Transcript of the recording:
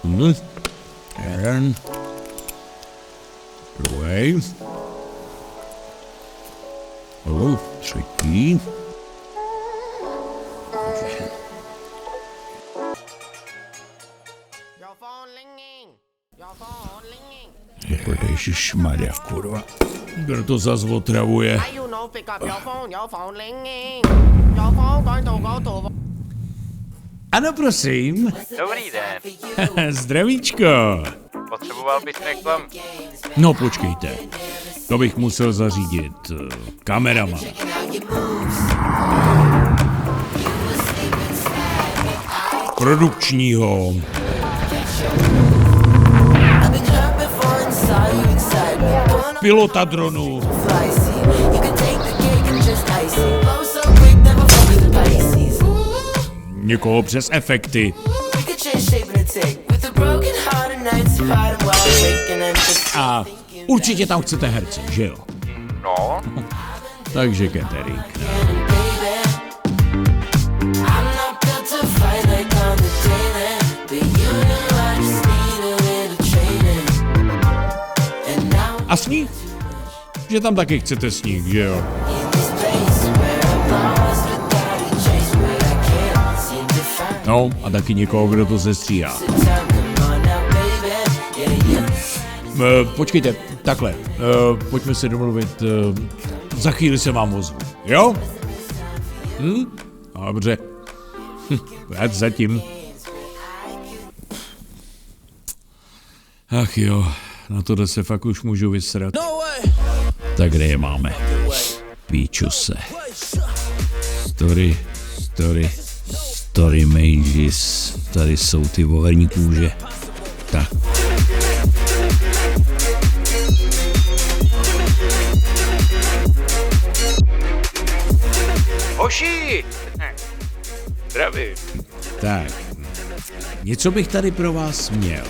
Jeden. Druhý. Třetí. Ježišmarja, kurva. Kdo to zas otravuje? Ano, prosím. Dobrý den. Zdravíčko. Potřeboval bych reklam. No počkejte, to bych musel zařídit kameramana. Produkčního. Pilota dronu. Někoho přes efekty. A určitě tam chcete herce, že jo? No, Takže catering. A sníh? Že tam taky chcete sníh, že jo? No, a taky někoho, kdo to sestříhá. Počkejte, takhle, pojďme se domluvit, za chvíli se vám ozvu, jo? Dobře, vrát zatím. Ach jo, na tohle se fakt už můžu vysrat. Tak kde je máme? Píču se. Story mages. Tady jsou ty voverní kůže. Tak. hoši! Zdravím. Tak. Něco bych tady pro vás měl.